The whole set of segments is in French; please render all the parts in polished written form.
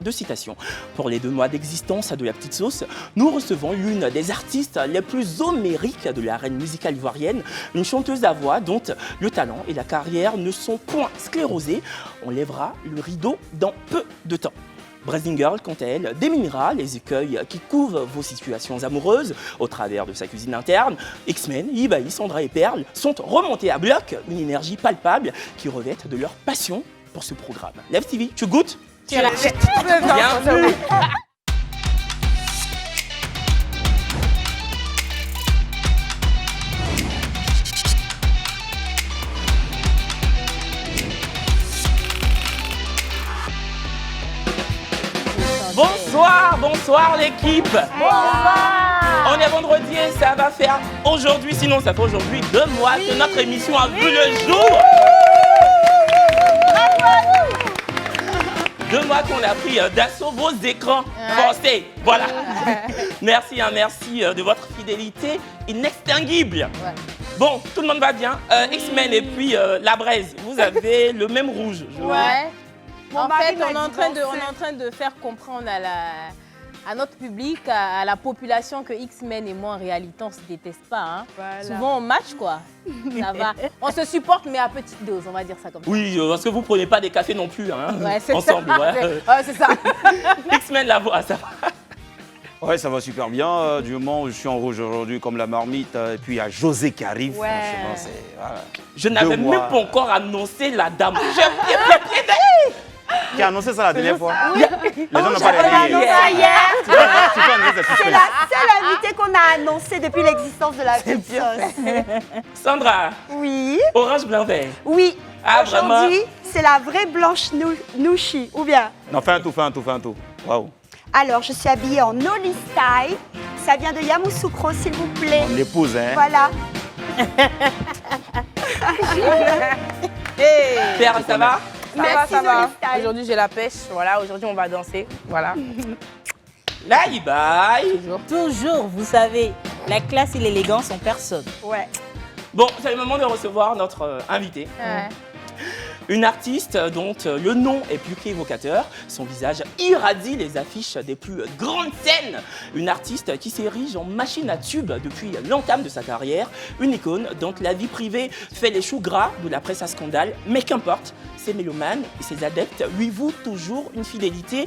de citation. Pour les 2 mois d'existence de la Petite Sauce, nous recevons l'une des artistes les plus homériques de l'arène musicale ivoirienne, une chanteuse à voix dont le talent et la carrière ne sont point sclérosés. On lèvera le rideau dans peu de temps. Blazing Girl, quant à elle, déminera les écueils qui couvent vos situations amoureuses au travers de sa cuisine interne. X-Men, Ibaï, Sandra et Perle sont remontés à bloc, une énergie palpable qui revêtent de leur passion pour ce programme. Lève TV, tu goûtes? Tu l'achètes. Bienvenue. Bonsoir l'équipe. On est vendredi et ça va faire aujourd'hui, sinon ça fait aujourd'hui 2 mois que notre émission a vu le jour. 2 mois qu'on a pris d'assaut vos écrans forcés. Voilà. Merci de votre fidélité inextinguible. Bon, tout le monde va bien. X-Men et puis la braise, vous avez le même rouge. En fait, on est en train de faire comprendre à notre public, à la population que X-Men et moi, en réalité, on ne se déteste pas. Hein. Voilà. Souvent, on match, quoi. Ça va. On se supporte, mais à petite dose, on va dire ça comme ça. Oui, parce que vous ne prenez pas des cafés non plus, hein, c'est ensemble. Ça. Ouais, c'est ça. X-Men, la voix, ça va. Ouais, ça va super bien. Du moment où je suis en rouge aujourd'hui comme la marmite, et puis il y a José qui arrive. Ouais. Franchement, c'est... Voilà. Je n'avais même pas encore annoncé la dame. Qui a annoncé ça la dernière fois? Oui. Les gens n'ont pas réalisé. C'est la seule invitée qu'on a annoncée depuis l'existence de la Petite Sauce. Sandra. Oui. Orange, blanc, vert. Oui. Ah, aujourd'hui, c'est la vraie blanche nouchi, ou bien? Non, fais un tout. Waouh. Alors, je suis habillée en Noli Style. Ça vient de Yamoussoukro, s'il vous plaît. On l'épouse, hein? Voilà. Père, ça va? Merci, ça va. Noli Style. Aujourd'hui, j'ai la pêche. Voilà, aujourd'hui, on va danser. Voilà. Là, il baille. Toujours, vous savez, la classe et l'élégance en personne. Ouais. Bon, c'est le moment de recevoir notre invité. Une artiste dont le nom est plus qu'évocateur, son visage irradie les affiches des plus grandes scènes. Une artiste qui s'érige en machine à tube depuis l'entame de sa carrière. Une icône dont la vie privée fait les choux gras de la presse à scandale. Mais qu'importe, ses mélomanes et ses adeptes lui vouent toujours une fidélité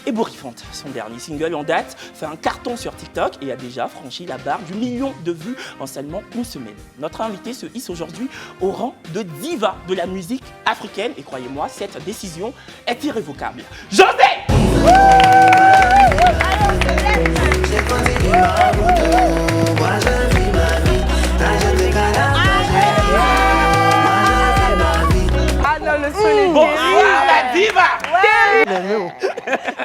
ébouriffante. Son dernier single en date fait un carton sur TikTok et a déjà franchi la barre du 1 million de vues en seulement une semaine. Notre invité se hisse aujourd'hui au rang de diva de la musique africaine et croyez-moi, cette décision est irrévocable. José! Bonsoir la diva!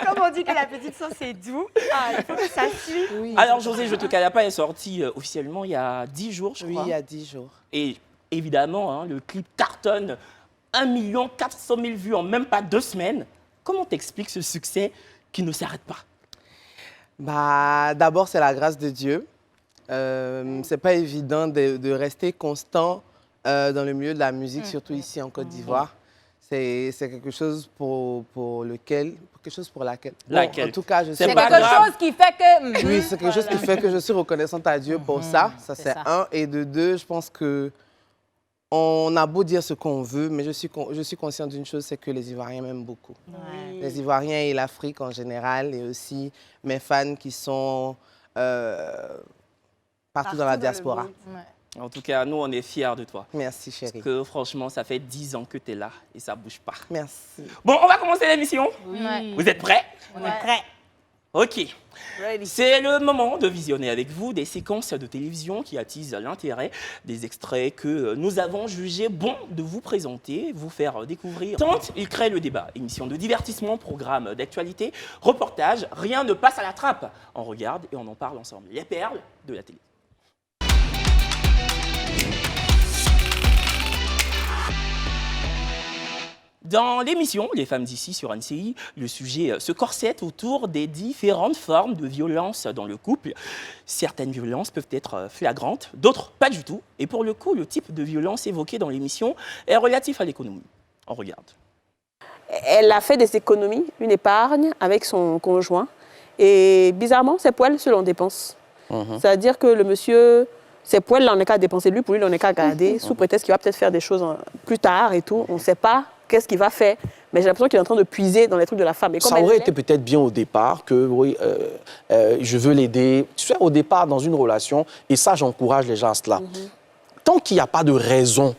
Comme on dit que la Petite Sauce c'est doux, il faut que ça suive. Oui. Alors José, Je te cale pas est sorti officiellement il y a 10 jours, je crois. Oui, il y a 10 jours. Et évidemment, le clip cartonne 1 400 000 vues en même pas 2 semaines. Comment t'expliques ce succès qui ne s'arrête pas? D'abord, c'est la grâce de Dieu. C'est pas évident de rester constant dans le milieu de la musique, surtout ici en Côte d'Ivoire. C'est quelque chose pour laquelle. Bon, en tout cas, je sais C'est quelque chose qui fait que... Oui, c'est quelque chose qui fait que je suis reconnaissante à Dieu pour ça. Ça, c'est ça. un. Et de deux, je pense que on a beau dire ce qu'on veut, mais je suis consciente d'une chose, c'est que les Ivoiriens m'aiment beaucoup. Ouais. Les Ivoiriens et l'Afrique en général, et aussi mes fans qui sont partout dans la diaspora. En tout cas, nous, on est fiers de toi. Merci, chérie. Parce que franchement, ça fait 10 ans que tu es là et ça bouge pas. Merci. Bon, on va commencer l'émission. Ouais. Vous êtes prêts? On est prêts. Ok. C'est le moment de visionner avec vous des séquences de télévision qui attisent l'intérêt, des extraits que nous avons jugé bon de vous présenter, vous faire découvrir. Tente, il crée le débat. Émission de divertissement, programme d'actualité, reportage, rien ne passe à la trappe. On regarde et on en parle ensemble. Les perles de la télé. Dans l'émission Les femmes d'ici sur NCI, le sujet se corsette autour des différentes formes de violence dans le couple. Certaines violences peuvent être flagrantes, d'autres pas du tout. Et pour le coup, le type de violence évoqué dans l'émission est relatif à l'économie. On regarde. elle a fait des économies, une épargne avec son conjoint. Et bizarrement, ses poils se l'en dépensent. C'est-à-dire que le monsieur, ses poils, là, on n'est qu'à dépenser lui, pour lui, on n'est qu'à garder, sous prétexte qu'il va peut-être faire des choses plus tard et tout. On ne sait pas qu'est-ce qu'il va faire. Mais j'ai l'impression qu'il est en train de puiser dans les trucs de la femme. Et ça aurait été peut-être bien au départ que, oui, je veux l'aider. Tu sais, au départ, dans une relation, et ça, j'encourage les gens à cela. Tant qu'il n'y a pas de raison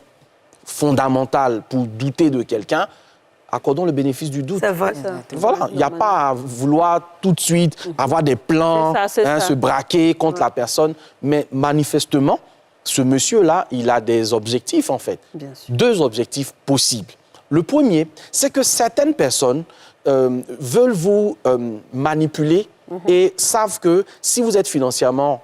fondamentale pour douter de quelqu'un, accordons le bénéfice du doute. C'est vrai. Voilà, il n'y a pas à vouloir tout de suite avoir des plans, se braquer contre la personne. Mais manifestement, ce monsieur-là, il a des objectifs, en fait. Bien sûr. 2 objectifs possibles. Le premier, c'est que certaines personnes veulent vous manipuler et savent que si vous êtes financièrement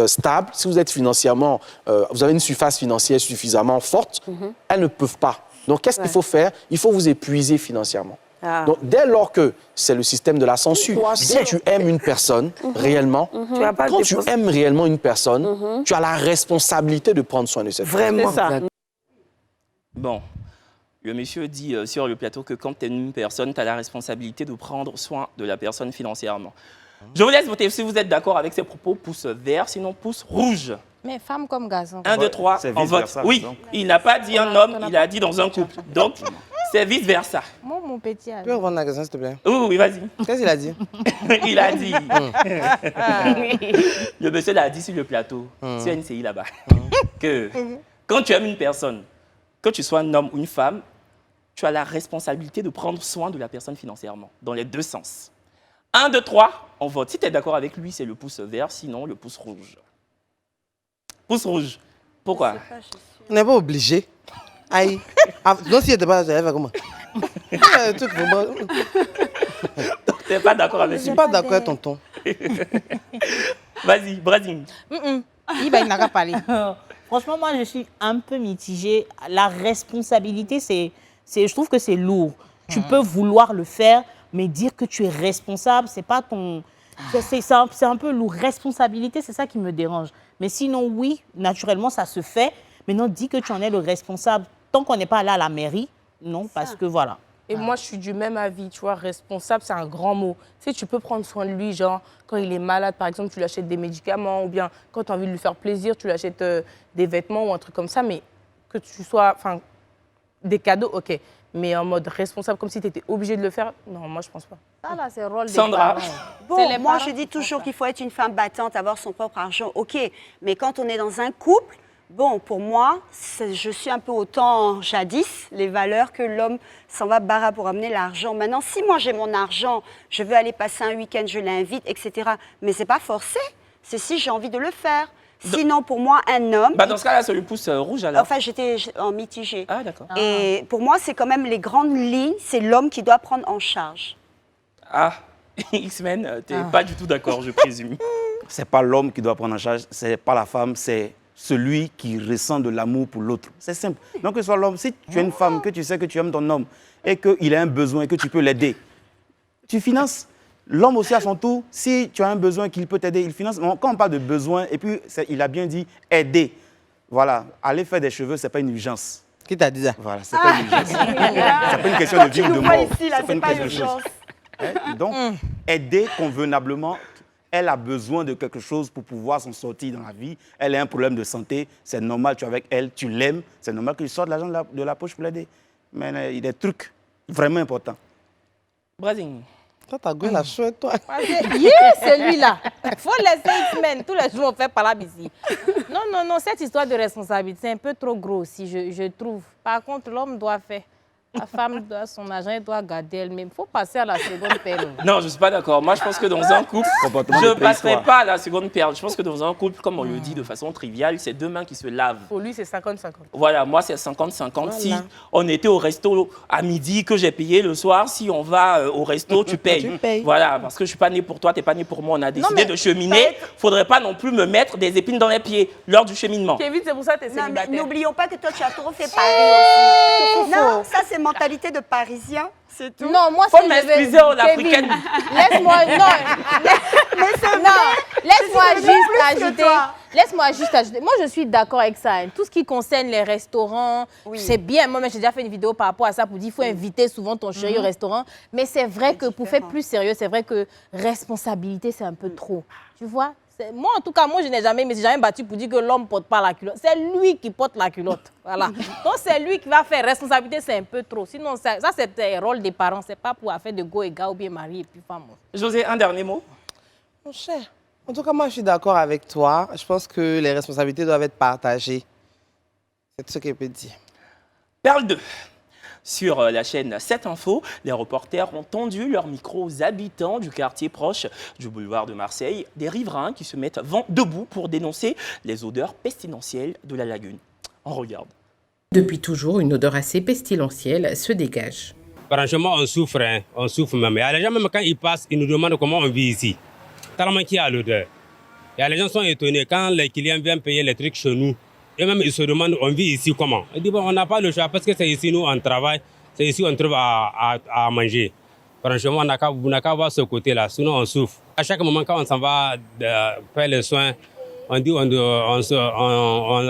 stable, si vous êtes financièrement, vous avez une surface financière suffisamment forte, elles ne peuvent pas. Donc, qu'est-ce qu'il faut faire? Il faut vous épuiser financièrement. Donc, dès lors que c'est le système de la censure, si tu aimes une personne réellement, quand tu aimes réellement une personne, tu as la responsabilité de prendre soin de cette personne. Vraiment. Ça. Bon, le monsieur dit sur le plateau que quand tu aimes une personne, tu as la responsabilité de prendre soin de la personne financièrement. Je vous laisse voter si vous êtes d'accord avec ces propos. Pouce vert, sinon pouce rouge. Mais femme comme garçon. 1, 2, 3, on vote. Oui, donc. Il n'a pas dit un homme, il a dit dans un couple. Donc, c'est vice-versa. Moi, mon petit. Tu peux revendre la question, s'il te plaît? Oui, vas-y. Qu'est-ce qu'il a dit? Il a dit. Le monsieur l'a dit sur le plateau, sur NCI là-bas, que quand tu aimes une personne, que tu sois un homme ou une femme, tu as la responsabilité de prendre soin de la personne financièrement, dans les 2 sens. 1, 2, 3, on vote. Si tu es d'accord avec lui, c'est le pouce vert, sinon le pouce rouge. Pouce rouge. Pourquoi? On n'est pas obligé. Aïe. Non, si elle n'était pas là, j'allais faire comment? Tu n'es pas d'accord avec lui? Je ne suis pas d'accord avec tonton. Vas-y, Bradine. Il n'a qu'à parler. Franchement, moi, je suis un peu mitigée. La responsabilité, je trouve que c'est lourd. Tu peux vouloir le faire, mais dire que tu es responsable, c'est pas ton... C'est un peu lourd. Responsabilité, c'est ça qui me dérange. Mais sinon, oui, naturellement, ça se fait. Maintenant, dis que tu en es le responsable. Tant qu'on n'est pas là à la mairie, non, parce que voilà. Et moi, je suis du même avis, tu vois, responsable, c'est un grand mot. Tu sais, tu peux prendre soin de lui, genre, quand il est malade, par exemple, tu lui achètes des médicaments, ou bien quand tu as envie de lui faire plaisir, tu lui achètes des vêtements ou un truc comme ça, mais que tu sois, enfin, des cadeaux, ok. Mais en mode responsable, comme si tu étais obligé de le faire, non, moi, je pense pas. Ça, là, c'est le rôle Sandra. des parents. Bon, moi, je dis toujours qu'il faut être une femme battante, avoir son propre argent, ok. Mais quand on est dans un couple, bon, pour moi, je suis un peu autant jadis, les valeurs, que l'homme s'en va barra pour amener l'argent. Maintenant, si moi j'ai mon argent, je veux aller passer un week-end, je l'invite, etc. Mais c'est pas forcé, c'est si j'ai envie de le faire. Sinon, pour moi, un homme... Bah dans ce cas-là, c'est le pouce rouge alors. Enfin, j'étais en mitigé. Ah, d'accord. Et pour moi, c'est quand même les grandes lignes, c'est l'homme qui doit prendre en charge. Ah, X-Men, t'es pas du tout d'accord, je présume. C'est pas l'homme qui doit prendre en charge, c'est pas la femme, c'est celui qui ressent de l'amour pour l'autre. C'est simple. Donc, que ce soit l'homme, si tu es une femme, que tu sais que tu aimes ton homme et qu'il a un besoin et que tu peux l'aider, tu finances. L'homme aussi, à son tour, si tu as un besoin qu'il peut t'aider, il finance. Quand on parle de besoin, et puis il a bien dit aider. Voilà, aller faire des cheveux, ce n'est pas une urgence. Qui t'a dit ça? Voilà, c'est pas une urgence. C'est pas une question de vie ou de mort. Ici, là, c'est pas une urgence. Donc, aider convenablement, elle a besoin de quelque chose pour pouvoir s'en sortir dans la vie. Elle a un problème de santé, c'est normal, tu es avec elle, tu l'aimes, c'est normal que tu sortes l'argent de la poche pour l'aider. Mais il y a des trucs vraiment importants. Brazing. Toi, t'as gueule la chouette, toi. C'est lui-là. Il faut laisser X-Men. Tous les jours, on fait par là ici. Non, cette histoire de responsabilité, c'est un peu trop gros aussi, je trouve. Par contre, l'homme doit faire. La femme doit son argent, elle doit garder elle-même. Il faut passer à la seconde paire. Non, je ne suis pas d'accord. Moi, je pense que dans un couple, je ne passerai pas à la seconde paire. Je pense que dans un couple, comme on le dit de façon triviale, c'est 2 mains qui se lavent. Pour lui, c'est 50-50. Voilà, moi, c'est 50-50. Voilà. Si on était au resto à midi, que j'ai payé le soir, si on va au resto, tu payes. Tu payes. Voilà, parce que je ne suis pas né pour toi, tu n'es pas né pour moi. On a décidé de cheminer. Il ne faudrait pas non plus me mettre des épines dans les pieds lors du cheminement. Kevin, c'est pour ça que tu es célibataire. Non, mais n'oublions pas que toi, tu as trop fait Paris aussi. Non, ça, c'est mentalité de Parisien, c'est tout. Non, moi, faut m'excuser aux Africaines. Laisse-moi, non. Laisse-moi juste ajouter. Laisse-moi juste ajouter. Moi, je suis d'accord avec ça. Hein. Tout ce qui concerne les restaurants, c'est bien. Moi, j'ai déjà fait une vidéo par rapport à ça pour dire qu'il faut inviter souvent ton chéri au restaurant. Mais c'est vrai que pour faire plus sérieux, c'est vrai que responsabilité, c'est un peu trop. Tu vois? Moi, en tout cas, je n'ai jamais battu pour dire que l'homme ne porte pas la culotte. C'est lui qui porte la culotte. Voilà. Donc, c'est lui qui va faire. Responsabilité, c'est un peu trop. Sinon, ça c'est le rôle des parents. Ce n'est pas pour affaire de go et gars ou bien mari et puis femme. José, un dernier mot? Mon cher, en tout cas, moi, je suis d'accord avec toi. Je pense que les responsabilités doivent être partagées. C'est ce qu'elle peut dire. Perle 2. Sur la chaîne 7 Info, les reporters ont tendu leur micro aux habitants du quartier proche du boulevard de Marseille, des riverains qui se mettent vent debout pour dénoncer les odeurs pestilentielles de la lagune. On regarde. Depuis toujours, une odeur assez pestilentielle se dégage. Franchement, on souffre, hein. On souffre même. Il y a les gens, même quand ils passent, ils nous demandent comment on vit ici. Tellement qu'il y a l'odeur. Et les gens sont étonnés quand les clients viennent payer les trucs chez nous. Et même ils se demandent, on vit ici comment? Ils disent, bon, on n'a pas le choix parce que c'est ici, nous, on travaille. C'est ici on trouve à manger. Franchement, on n'a qu'à voir ce côté-là, sinon on souffre. À chaque moment, quand on s'en va faire les soins, on dit on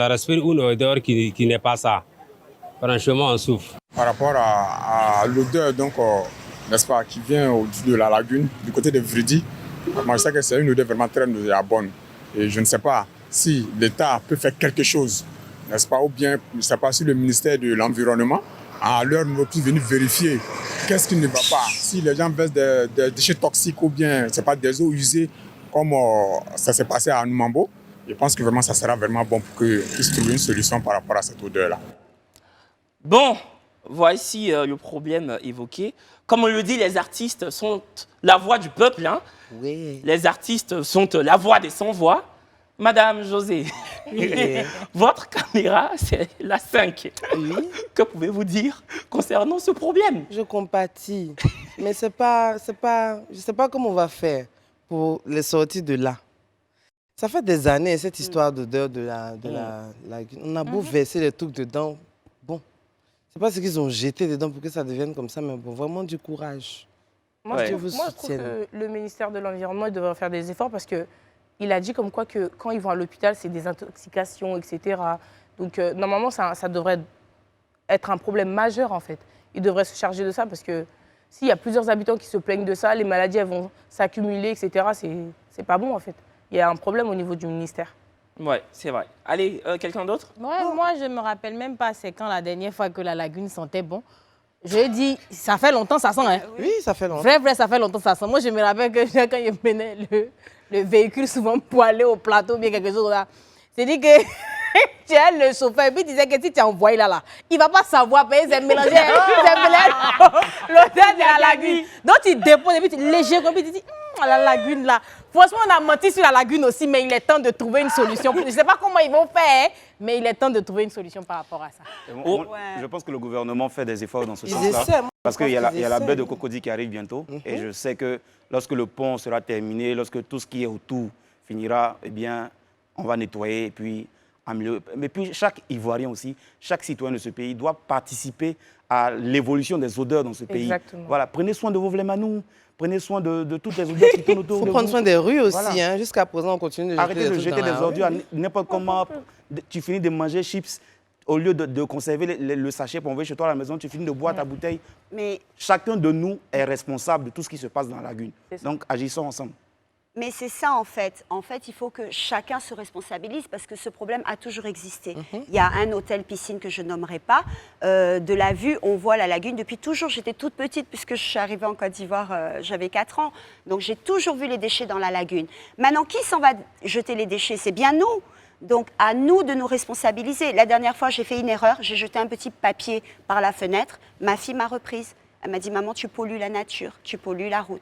respire une odeur qui n'est pas ça. Franchement, on souffre. Par rapport à l'odeur, donc, n'est-ce pas, qui vient au-dessus de la lagune, du côté de Vridi, moi je sais que c'est une odeur vraiment très nauséabonde. Et je ne sais pas si l'État peut faire quelque chose, n'est-ce pas, ou bien, je ne sais pas si le ministère de l'Environnement, à l'heure nous pu venir vérifier qu'est-ce qui ne va pas. Si les gens versent des déchets toxiques ou bien, c'est pas des eaux usées, comme ça s'est passé à Numambo, je pense que vraiment ça sera vraiment bon pour qu'ils puissent trouver une solution par rapport à cette odeur-là. Bon, voici le problème évoqué. Comme on le dit, les artistes sont la voix du peuple. Hein. Oui. Les artistes sont la voix des sans-voix. Madame José, votre caméra, c'est la 5. Oui. Que pouvez-vous dire concernant ce problème? Je compatis, mais je ne sais pas comment on va faire pour les sortir de là. Ça fait des années, cette histoire d'odeur de la lagune. On a beau verser les trucs dedans, bon, je ne sais pas ce qu'ils ont jeté dedans pour que ça devienne comme ça, mais bon, vraiment du courage. Moi, je trouve que le ministère de l'Environnement devrait faire des efforts parce que il a dit comme quoi que quand ils vont à l'hôpital, c'est des intoxications, etc. Donc, normalement, ça devrait être un problème majeur, en fait. Ils devraient se charger de ça parce que s'il y a plusieurs habitants qui se plaignent de ça, les maladies elles vont s'accumuler, etc. C'est pas bon, en fait. Il y a un problème au niveau du ministère. Oui, c'est vrai. Allez, quelqu'un d'autre? Ouais, moi, je ne me rappelle même pas c'est quand la dernière fois que la lagune sentait bon. Je dis, ça fait longtemps, ça sent, hein? Oui, ça fait longtemps. Vrai, ça fait longtemps, ça sent. Moi, je me rappelle que quand je menais le véhicule souvent pour aller au plateau, bien quelque chose là. C'est dit que tu as le chauffeur, et puis il disait que si tu as envoyé là, il ne va pas savoir, mais c'est mélangé, l'odeur de la lagune. Donc, tu déposes, et puis tu léger, et puis tu dis, la lagune là. Franchement, on a menti sur la lagune aussi, mais il est temps de trouver une solution. Je ne sais pas comment ils vont faire, mais il est temps de trouver une solution par rapport à ça. Je pense que le gouvernement fait des efforts dans ce sens-là. Parce qu'il y a la baie de Cocody qui arrive bientôt. Et je sais que lorsque le pont sera terminé, lorsque tout ce qui est autour finira, eh bien, on va nettoyer et puis améliorer. Mais puis chaque Ivoirien aussi, chaque citoyen de ce pays doit participer à l'évolution des odeurs dans ce pays. Exactement. Voilà, prenez soin de vos vlémanous. Prenez soin de toutes les odeurs qui tournent autour de vous. Il faut prendre soin des rues aussi. Voilà. Hein. Jusqu'à présent, on continue de jeter Arrêtez de jeter des ordures n'importe comment. Tu finis de manger chips, au lieu de conserver le sachet pour envoyer chez toi à la maison, tu finis de boire ta bouteille. Mais chacun de nous est responsable de tout ce qui se passe dans la lagune. Donc, agissons ensemble. Mais c'est ça en fait. En fait, il faut que chacun se responsabilise parce que ce problème a toujours existé. Il y a un hôtel piscine que je nommerai pas. De la vue, on voit la lagune. Depuis toujours, j'étais toute petite puisque je suis arrivée en Côte d'Ivoire, j'avais 4 ans. Donc j'ai toujours vu les déchets dans la lagune. Maintenant, qui s'en va jeter les déchets? C'est bien nous. Donc à nous de nous responsabiliser. La dernière fois, j'ai fait une erreur. J'ai jeté un petit papier par la fenêtre. Ma fille m'a reprise. Elle m'a dit, maman, tu pollues la nature, tu pollues la route.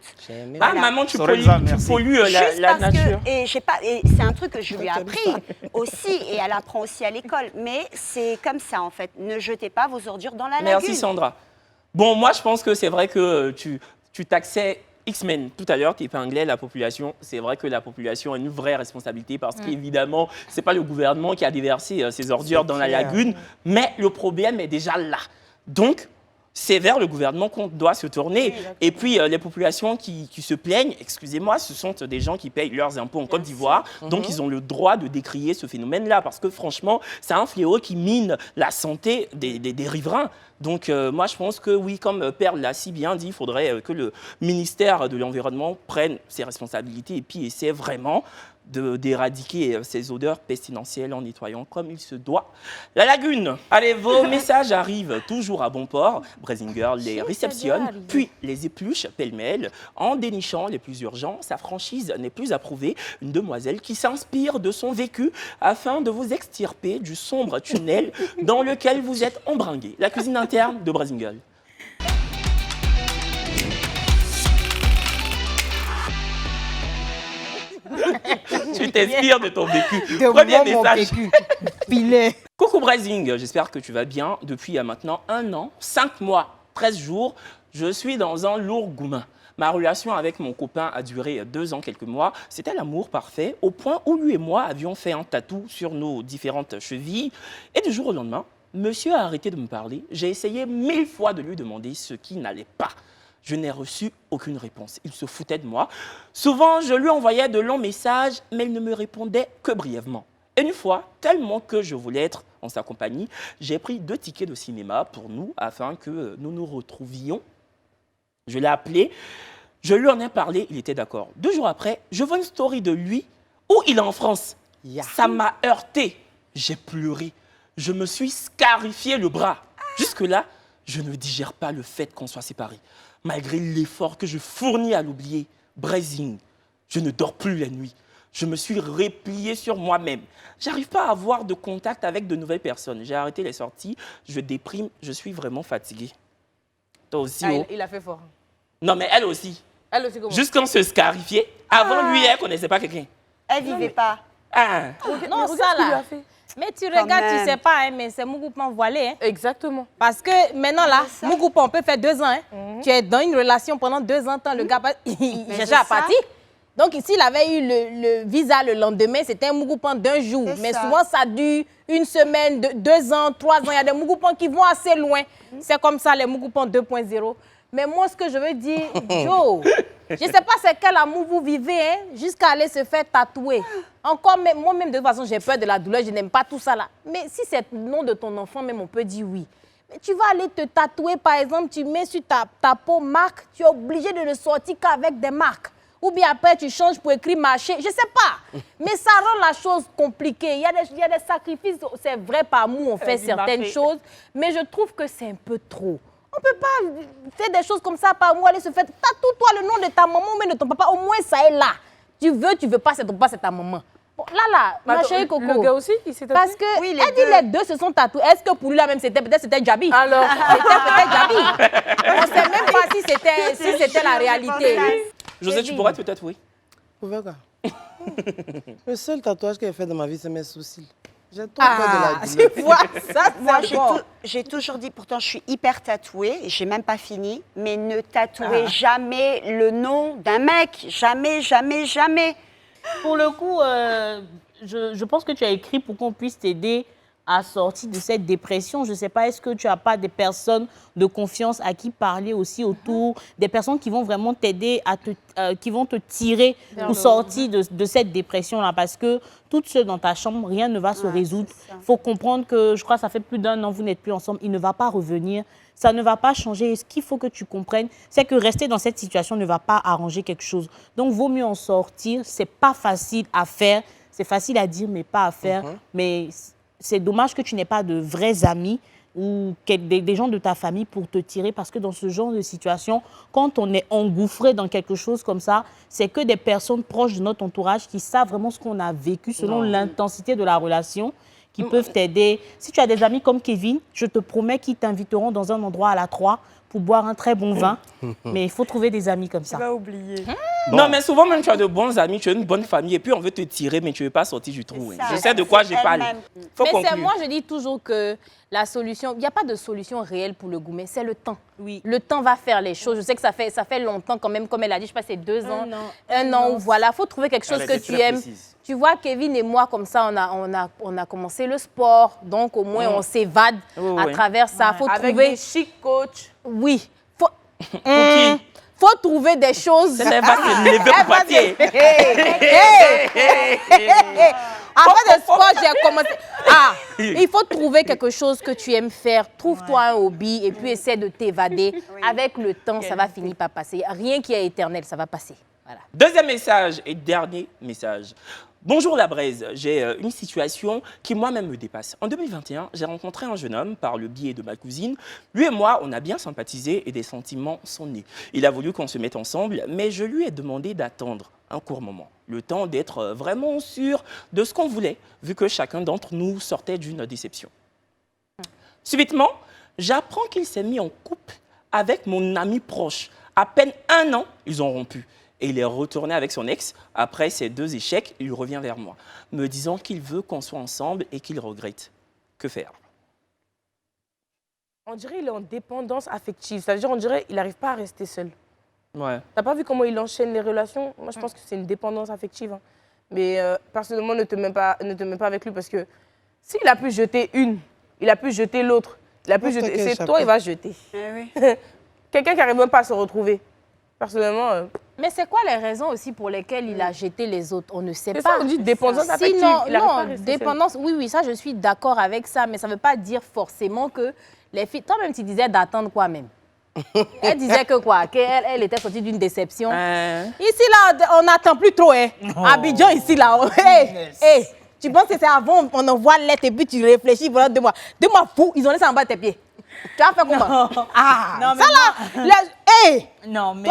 Ah, maman, tu pollues la nature. Et c'est un truc que je lui ai appris aussi, et elle apprend aussi à l'école. Mais c'est comme ça, en fait. Ne jetez pas vos ordures dans la lagune. Merci, Sandra. Bon, moi, je pense que c'est vrai que tu taxais X-Men tout à l'heure, tu épinglais la population. C'est vrai que la population a une vraie responsabilité parce qu'évidemment, ce n'est pas le gouvernement qui a déversé ses ordures dans la lagune, mais le problème est déjà là. Donc, c'est vers le gouvernement qu'on doit se tourner. Et puis, les populations qui se plaignent, excusez-moi, ce sont des gens qui payent leurs impôts en Côte d'Ivoire. Donc, ils ont le droit de décrier ce phénomène-là. Parce que franchement, c'est un fléau qui mine la santé des riverains. Donc, moi, je pense que oui, comme Perle l'a si bien dit, il faudrait que le ministère de l'Environnement prenne ses responsabilités et puis essaie vraiment d'éradiquer ces odeurs pestilentielles en nettoyant comme il se doit la lagune. Allez, vos messages arrivent toujours à bon port. Brazzing Girl les réceptionne, puis les épluche pêle-mêle. En dénichant les plus urgents, sa franchise n'est plus approuvée. Une demoiselle qui s'inspire de son vécu afin de vous extirper du sombre tunnel dans lequel vous êtes embringué. La cuisine interne de Brazzing Girl. Tu t'inspires de ton vécu. Premier message. Coucou Brazzing, j'espère que tu vas bien. Depuis maintenant 1 an, 5 mois, 13 jours, je suis dans un lourd goumin. Ma relation avec mon copain a duré 2 ans, quelques mois. C'était l'amour parfait, au point où lui et moi avions fait un tatou sur nos différentes chevilles. Et du jour au lendemain, monsieur a arrêté de me parler. J'ai essayé 1000 fois de lui demander ce qui n'allait pas. Je n'ai reçu aucune réponse. Il se foutait de moi. Souvent, je lui envoyais de longs messages, mais il ne me répondait que brièvement. Et une fois, tellement que je voulais être en sa compagnie, j'ai pris 2 tickets de cinéma pour nous, afin que nous nous retrouvions. Je l'ai appelé, je lui en ai parlé, il était d'accord. 2 jours après, je vois une story de lui où il est en France. Ça m'a heurté. J'ai pleuré. Je me suis scarifié le bras. Jusque-là, je ne digère pas le fait qu'on soit séparés. Malgré l'effort que je fournis à l'oublier, Brazzing, je ne dors plus la nuit. Je me suis replié sur moi-même. J'arrive pas à avoir de contact avec de nouvelles personnes. J'ai arrêté les sorties, je déprime, je suis vraiment fatiguée. Toi aussi, il a fait fort. Non, mais elle aussi. Elle aussi comment? Juste quand on se scarifiait, avant lui, elle connaissait pas quelqu'un. Elle vivait pas. Non, ça là. Mais tu regardes, tu sais pas, hein, mais c'est Mougoupan voilé. Hein. Exactement. Parce que maintenant là, Mougoupan, on peut faire 2 ans. Hein. Tu es dans une relation pendant 2 ans, le gars, il cherchait à partir. Donc s'il avait eu le visa le lendemain, c'était un Mougoupan d'1 jour. Mais souvent, ça dure 1 semaine, 2 ans, 3 ans. Il y a des Mougoupan qui vont assez loin. C'est comme ça, les Mougoupan 2.0. Mais moi, ce que je veux dire, Joe, je ne sais pas c'est quel amour vous vivez, hein, jusqu'à aller se faire tatouer. Encore, moi-même, de toute façon, j'ai peur de la douleur, je n'aime pas tout ça là. Mais si c'est le nom de ton enfant, même on peut dire oui. Mais tu vas aller te tatouer, par exemple, tu mets sur ta peau marque, tu es obligé de ne sortir qu'avec des marques. Ou bien après, tu changes pour écrire marché, je ne sais pas. Mais ça rend la chose compliquée. Il y a des sacrifices, c'est vrai, par amour, on fait certaines choses. Mais je trouve que c'est un peu trop. On ne peut pas faire des choses comme ça par moi, aller se faire tatoue-toi le nom de ta maman, mais de ton papa, au moins ça est là. Tu veux pas, c'est ton papa, c'est ta maman. Bon, là, ma chérie Coco. Le gars aussi, il s'est tatoué. Parce que, oui, elle dit les deux se sont tatoués. Est-ce que pour lui là même, peut-être c'était Djabi? Alors, c'était peut-être Djabi. On ne sait même pas si c'était la réalité. José, tu pourrais te tatouer? Pourquoi quoi? Le seul tatouage que j'ai fait dans ma vie, c'est mes sourcils. J'ai trop peur de la douleur. Tu vois, ça, moi, j'ai toujours dit, pourtant, je suis hyper tatouée, et j'ai même pas fini, mais ne tatouez jamais le nom d'un mec. Jamais, jamais, jamais. Pour le coup, je pense que tu as écrit pour qu'on puisse t'aider à sortir de cette dépression. Je ne sais pas, est-ce que tu n'as pas des personnes de confiance à qui parler aussi autour, des personnes qui vont vraiment t'aider, qui vont te tirer pour sortir de cette dépression-là, parce que toute seule dans ta chambre, rien ne va se résoudre. Il faut comprendre que, je crois que ça fait plus d'1 an, vous n'êtes plus ensemble, il ne va pas revenir, ça ne va pas changer. Et ce qu'il faut que tu comprennes, c'est que rester dans cette situation ne va pas arranger quelque chose. Donc, vaut mieux en sortir. Ce n'est pas facile à faire, c'est facile à dire, mais pas à faire. Mais c'est dommage que tu n'aies pas de vrais amis ou des gens de ta famille pour te tirer, parce que dans ce genre de situation, quand on est engouffré dans quelque chose comme ça, c'est que des personnes proches de notre entourage qui savent vraiment ce qu'on a vécu selon l'intensité de la relation, qui peuvent t'aider. Si tu as des amis comme Kevin, je te promets qu'ils t'inviteront dans un endroit à la 3 pour boire un très bon vin. Mais il faut trouver des amis comme ça. Tu vas oublier. Non, mais souvent, même tu as de bons amis, tu as une bonne famille, et puis on veut te tirer, mais tu ne veux pas sortir du trou. Je sais de quoi je parle. Mais moi, je dis toujours que la solution, il n'y a pas de solution réelle pour le gourmet, c'est le temps. Oui. Le temps va faire les choses. Je sais que ça fait longtemps quand même, comme elle a dit, je sais pas, c'est 2 ans, un an, voilà. Il faut trouver quelque chose que tu aimes. Tu vois, Kevin et moi, comme ça, on a commencé le sport, donc au moins on s'évade à travers ça. Faut avec trouver... des chic coachs. Oui. Faut trouver des choses. C'est les vaches de lever pour pâtier. Après le sport, j'ai commencé. Il faut trouver quelque chose que tu aimes faire. Trouve-toi un hobby et puis essaie de t'évader. Avec le temps, ça va finir par passer. Rien qui est éternel, ça va passer. Voilà. Deuxième message et dernier message. Bonjour la Braise, j'ai une situation qui moi-même me dépasse. En 2021, j'ai rencontré un jeune homme par le biais de ma cousine. Lui et moi, on a bien sympathisé et des sentiments sont nés. Il a voulu qu'on se mette ensemble, mais je lui ai demandé d'attendre un court moment. Le temps d'être vraiment sûr de ce qu'on voulait, vu que chacun d'entre nous sortait d'une déception. Subitement, j'apprends qu'il s'est mis en couple avec mon ami proche. À peine 1 an, ils ont rompu. Et il est retourné avec son ex. Après ces 2 échecs, il revient vers moi, me disant qu'il veut qu'on soit ensemble et qu'il regrette. Que faire? On dirait qu'il est en dépendance affective. C'est-à-dire, on dirait qu'il n'arrive pas à rester seul. Ouais. T'as pas vu comment il enchaîne les relations? Moi, je pense que c'est une dépendance affective. Hein. Mais personnellement, ne te mets pas avec lui parce que s'il a pu jeter une, il a pu jeter l'autre. Il a pu jeter. C'est toi, il va jeter. Quelqu'un qui n'arrive même pas à se retrouver. Personnellement... Mais c'est quoi les raisons aussi pour lesquelles il a jeté les autres? On ne sait pas. Ça, on dit dépendance affective. Non, dépendance, oui, ça, je suis d'accord avec ça, mais ça ne veut pas dire forcément que les filles... Toi-même, tu disais d'attendre quoi même? Elle disait que quoi? Qu'elle était sortie d'une déception. Ici, là, on n'attend plus trop, hein. Abidjan, ici, là. Tu penses que c'est avant, on envoie lettre et puis tu réfléchis pendant 2 mois. 2 mois fou, ils ont laissé en bas de tes pieds. Tu as fait comment? Non, mais ça là, non, mais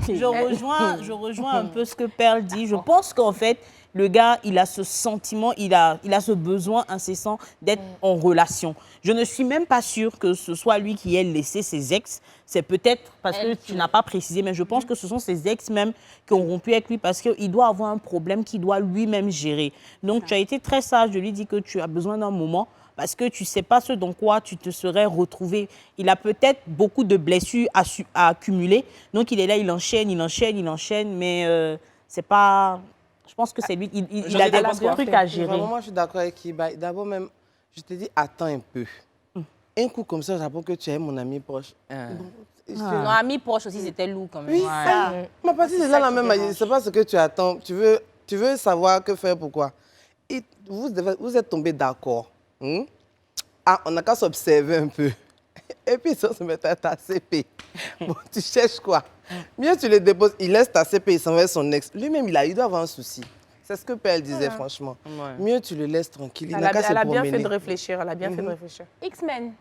je rejoins un peu ce que Perle dit. Je pense qu'en fait, le gars, il a ce sentiment, il a ce besoin incessant d'être en relation. Je ne suis même pas sûre que ce soit lui qui ait laissé ses ex. C'est peut-être parce que tu n'as pas précisé, mais je pense que ce sont ses ex même qui ont rompu avec lui parce qu'il doit avoir un problème qu'il doit lui-même gérer. Donc, tu as été très sage de lui dire que tu as besoin d'un moment parce que tu ne sais pas ce dans quoi tu te serais retrouvé. Il a peut-être beaucoup de blessures à accumuler. Donc, il est là, il enchaîne, mais c'est pas... Je pense que c'est lui, il a des trucs à gérer. Vraiment, moi, je suis d'accord avec Iba. D'abord, même, je te dis, attends un peu. Un coup comme ça, j'apprends que tu es mon ami proche. Mon ami proche aussi, c'était lourd quand même. Oui, ça. Ma partie, c'est là la même. C'est pas ce que tu attends. Tu veux savoir que faire, pourquoi. Et vous êtes tombés d'accord. On n'a qu'à s'observer un peu. Et puis, ça se met à ta CP. Bon, tu cherches quoi? Mieux tu le déposes, il laisse ta CP, il s'en va avec son ex. Lui-même, il doit avoir un souci. C'est ce que Pelle disait, franchement. Ouais. Mieux tu le laisses tranquille. Elle a bien fait de réfléchir. Elle a bien fait de réfléchir. X-Men.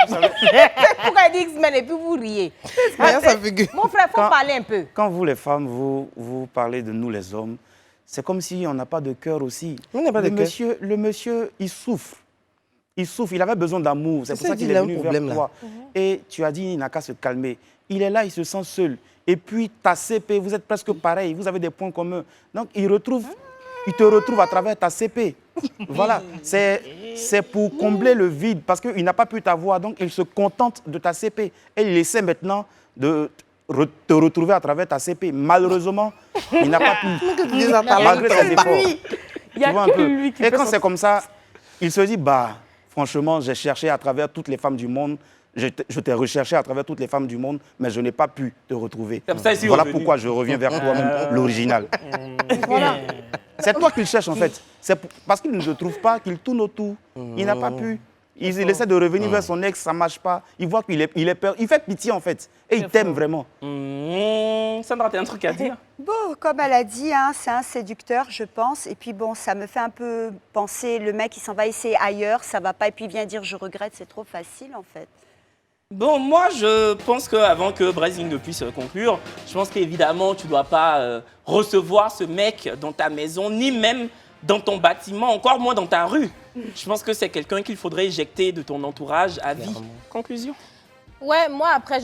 Pourquoi elle dit X-Men et puis vous riez? Mon frère, il faut parler un peu. Quand vous, les femmes, vous parlez de nous, les hommes, c'est comme si on n'a pas de cœur aussi. On n'a pas de cœur. Le monsieur, il souffre. Il avait besoin d'amour. C'est pour ça qu'il est venu vers toi. Et tu as dit, il n'a qu'à se calmer. Il est là, il se sent seul. Et puis, ta CP, vous êtes presque pareil. Vous avez des points communs. Donc, il te retrouve à travers ta CP. Voilà. C'est pour combler le vide. Parce qu'il n'a pas pu t'avoir. Donc, il se contente de ta CP. Et il essaie maintenant de te retrouver à travers ta CP. Malheureusement, il n'a pas pu. Malgré ses efforts. Il y a que lui qui Et quand c'est comme ça, il se dit, bah, franchement, j'ai cherché à travers toutes les femmes du monde. Je t'ai recherché à travers toutes les femmes du monde, mais je n'ai pas pu te retrouver. Voilà pourquoi je reviens vers toi, l'original. Voilà. C'est toi qu'il cherche, en fait. C'est parce qu'il ne te trouve pas qu'il tourne autour. Il n'a pas pu. Il essaie de revenir vers son ex, ça ne marche pas. Il voit qu'il est peur. Il fait pitié, en fait. Et il t'aime vraiment. Sandra, tu as un truc à dire? Bon, comme elle a dit, hein, c'est un séducteur, je pense. Et puis bon, ça me fait un peu penser, le mec, il s'en va essayer ailleurs, ça va pas. Et puis il vient dire, je regrette, c'est trop facile, en fait. Bon, moi, je pense qu'avant que Brazing ne puisse conclure, je pense qu'évidemment, tu ne dois pas recevoir ce mec dans ta maison, ni même dans ton bâtiment, encore moins dans ta rue. Je pense que c'est quelqu'un qu'il faudrait éjecter de ton entourage à vie. Conclusion. Ouais, moi après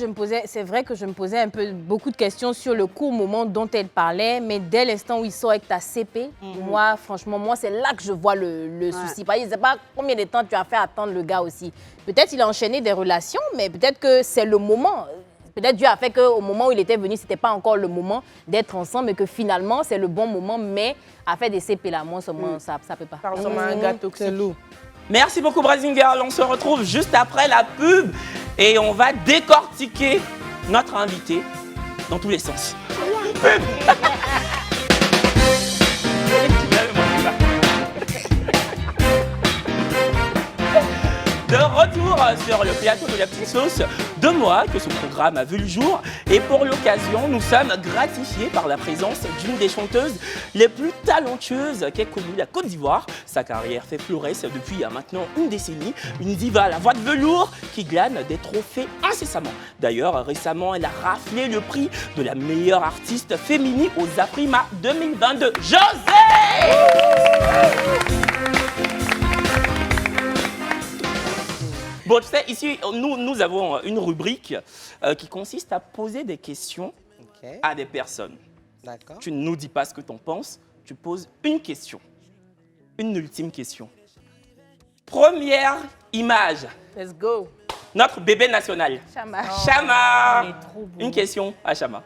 c'est vrai que je me posais un peu beaucoup de questions sur le court moment dont elle parlait, mais dès l'instant où il sort avec ta CP, moi franchement, c'est là que je vois le souci. Je ne sais pas combien de temps tu as fait attendre le gars aussi. Peut-être il a enchaîné des relations, mais peut-être que c'est le moment. Peut-être Dieu a fait qu'au moment où il était venu, ce n'était pas encore le moment d'être ensemble, mais que finalement c'est le bon moment, mais à faire des CP là, moi ça ne peut pas. Ça ressemble à un gars toxique. Merci beaucoup Brazing Girl, on se retrouve juste après la pub et on va décortiquer notre invité dans tous les sens. De retour sur le plateau de la petite sauce, 2 mois que ce programme a vu le jour et pour l'occasion, nous sommes gratifiés par la présence d'une des chanteuses les plus talentueuses qu'ait connue la Côte d'Ivoire. Sa carrière fait florès depuis maintenant une décennie, une diva à la voix de velours qui glane des trophées incessamment. D'ailleurs, récemment, elle a raflé le prix de la meilleure artiste féminine aux Afrima 2022. José! Bon, tu sais, ici, nous avons une rubrique qui consiste à poser des questions à des personnes. D'accord. Tu ne nous dis pas ce que tu en penses, tu poses une question. Une ultime question. Première image. Let's go. Notre bébé national. Chama. Chama. Il est trop beau. Une question à Chama.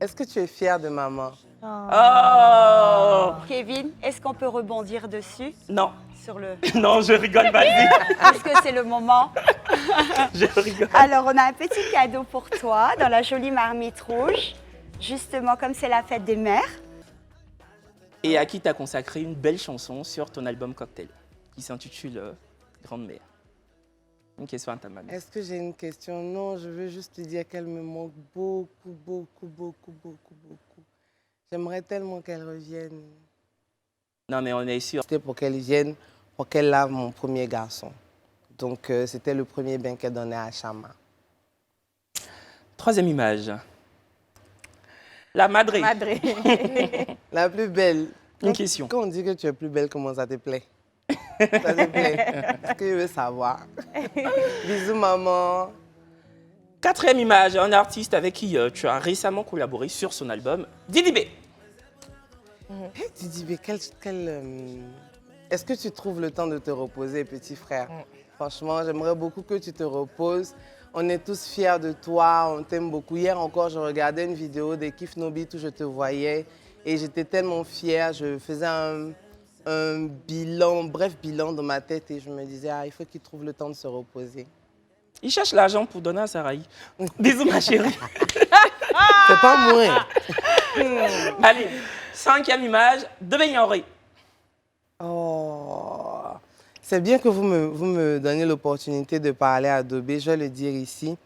Est-ce que tu es fière de maman? Oh. Kevin, est-ce qu'on peut rebondir dessus? Non. Sur le... Non, je rigole, vas-y. Parce que c'est le moment. Je rigole. Alors, on a un petit cadeau pour toi dans la jolie marmite rouge. Justement, comme c'est la fête des mères. Et à qui tu as consacré une belle chanson sur ton album Cocktail, qui s'intitule Grande Mère. Une question à ta maman. Est-ce que j'ai une question? Non, je veux juste te dire qu'elle me manque beaucoup, beaucoup, beaucoup, beaucoup, beaucoup. J'aimerais tellement qu'elle revienne. Non, mais on est sûr. C'était pour qu'elle vienne, pour qu'elle lave mon premier garçon. Donc, c'était le premier bain qu'elle donnait à Chama. Troisième image. La madré. La plus belle. Une question. Quand on dit que tu es plus belle, comment ça te plaît? Ça te plaît? Ce que je veux savoir. Bisous, maman. Quatrième image, un artiste avec qui tu as récemment collaboré sur son album, Didi B. Hey, Didi B, est-ce que tu trouves le temps de te reposer, petit frère? Franchement, j'aimerais beaucoup que tu te reposes. On est tous fiers de toi, on t'aime beaucoup. Hier encore, je regardais une vidéo des Kif Nobit où je te voyais et j'étais tellement fière. Je faisais un bref bilan dans ma tête et je me disais, il faut qu'il trouve le temps de se reposer. Il cherche l'argent pour donner à Sarah. Bisous, ma chérie. C'est pas moi. Allez, cinquième image, de Benyaoré. Oh, c'est bien que vous me donniez l'opportunité de parler à Dobé, je vais le dire ici.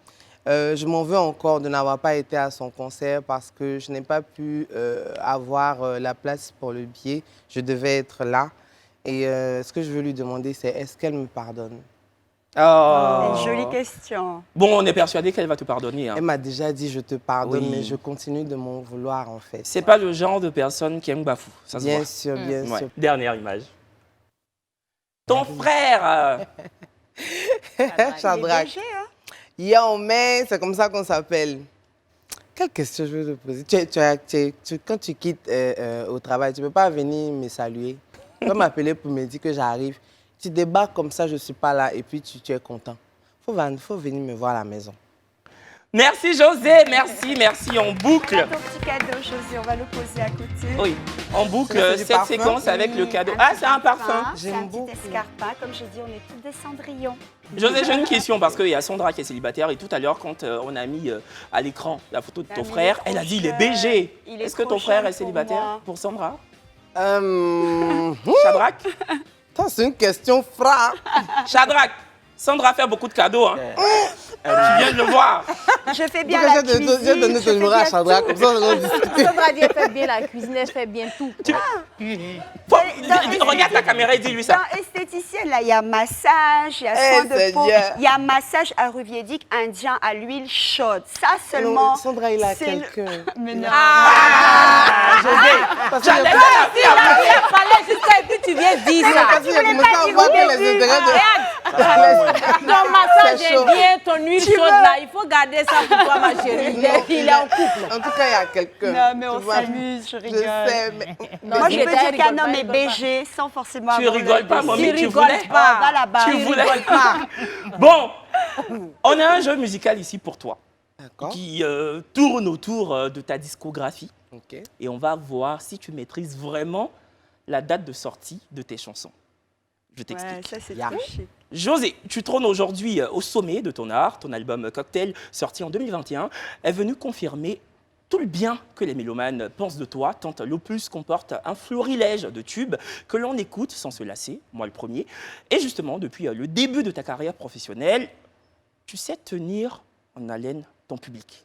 Je m'en veux encore de n'avoir pas été à son concert parce que je n'ai pas pu avoir la place pour le billet. Je devais être là. Et ce que je veux lui demander, c'est est-ce qu'elle me pardonne? Oh. Une jolie question. Bon, on est persuadé qu'elle va te pardonner. Hein. Elle m'a déjà dit je te pardonne, Oui. mais je continue de m'en vouloir en fait. C'est pas le genre de personne qui aime bafou. Ça se Bien voit. sûr, bien Ouais. sûr. Dernière image. Ton frère. Shadrach. Yo, man, c'est comme ça qu'on s'appelle. Quelle question je veux te poser? Quand tu quittes au travail, tu ne peux pas venir me saluer. Tu peux m'appeler pour me dire que j'arrive. Tu débarques comme ça, je ne suis pas là et puis tu es content. Faut venir me voir à la maison. Merci José, merci, on boucle. Ton petit cadeau, José, on va le poser à côté. Oui, on boucle C'est du cette parfum? séquence avec le cadeau. Ah, c'est un parfum. C'est un petit escarpin. Comme j'ai dit, on est tous des cendrillons. José, j'ai une question parce qu'il y a Sandra qui est célibataire et tout à l'heure, quand on a mis à l'écran la photo de ton frère, elle a dit il est BG. Il est Est-ce que trop ton frère jeune est célibataire pour moi. pour Sandra? Shadrach, Shadrach? c'est une question frappe. Shadrach, Sandra fait beaucoup de cadeaux. Hein. Tu viens de le voir. Je fais bien Pourquoi la j'ai cuisine. donné ton numéro à Shadrach, comme ça on va discuter. Sandra dit elle fait bien la cuisine, elle fait bien tout. Regarde ta caméra et dis-lui ça. Dans esthéticienne, là, il y a massage, il y a soin de peau, Seigneur. il y a massage ayurvédique indien à l'huile chaude. Ça seulement. Non, Sandra, il a c'est quelqu'un. Mais non. Parce que J'allais j'ai- faire la Il fallait juste ça et puis tu viens dire ça. parce que j'ai commencé à voir que les intérêts de... Ton massage C'est est chaud. bien, ton huile chaude là, il faut garder ça pour toi, ma chérie. Il est en couple. En tout cas, il y a quelqu'un. Non, mais Tu on vois, s'amuse, je rigole. Je sais, mais... Moi, je peux Greta, dire elle qu'un rigole homme pas, est elle rigole pas. BG sans forcément Tu avoir rigoles le- pas, mamie, tu rigole voulais pas. Va là-bas. Tu voulais pas. Bon, on a un jeu musical ici pour toi D'accord. qui tourne autour de ta discographie Ok. et on va voir si tu maîtrises vraiment la date de sortie de tes chansons. Je Ouais, t'explique. ça, c'est Ya. trop chic. José, tu trônes aujourd'hui au sommet de ton art. Ton album Cocktail, sorti en 2021, est venu confirmer tout le bien que les mélomanes pensent de toi, tant l'opus comporte un florilège de tubes que l'on écoute sans se lasser, moi le premier. Et justement, depuis le début de ta carrière professionnelle, tu sais tenir en haleine ton public,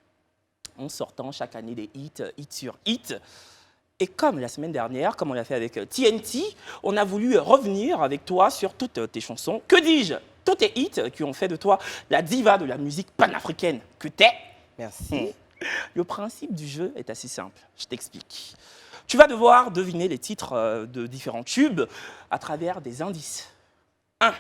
en sortant chaque année des hits, hit sur hit. Et comme la semaine dernière, comme on l'a fait avec TNT, on a voulu revenir avec toi sur toutes tes chansons. Que dis-je? Tous tes hits qui ont fait de toi la diva de la musique panafricaine que t'es. Merci. Le principe du jeu est assez simple, je t'explique. Tu vas devoir deviner les titres de différents tubes à travers des indices. 1.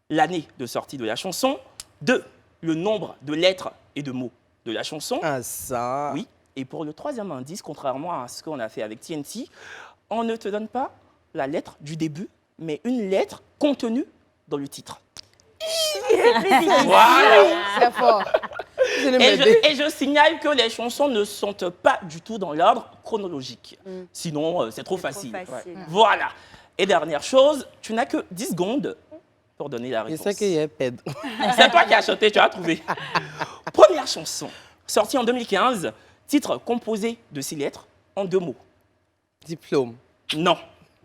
L'année de sortie de la chanson. 2. Le nombre de lettres et de mots de la chanson. Ah, ça. Oui. Et pour le troisième indice, contrairement à ce qu'on a fait avec TNT, on ne te donne pas la lettre du début, mais une lettre contenue dans le titre. Voilà. C'est fort. Et je signale que les chansons ne sont pas du tout dans l'ordre chronologique. Sinon, c'est trop facile. facile. Ouais. Voilà. Et dernière chose, tu n'as que 10 secondes pour donner la Je réponse. sais qu'il y a Pedro. C'est toi qui as chanté, tu as trouvé. Première chanson, sortie en 2015, titre composé de 6 lettres en 2 mots. Diplôme. Non.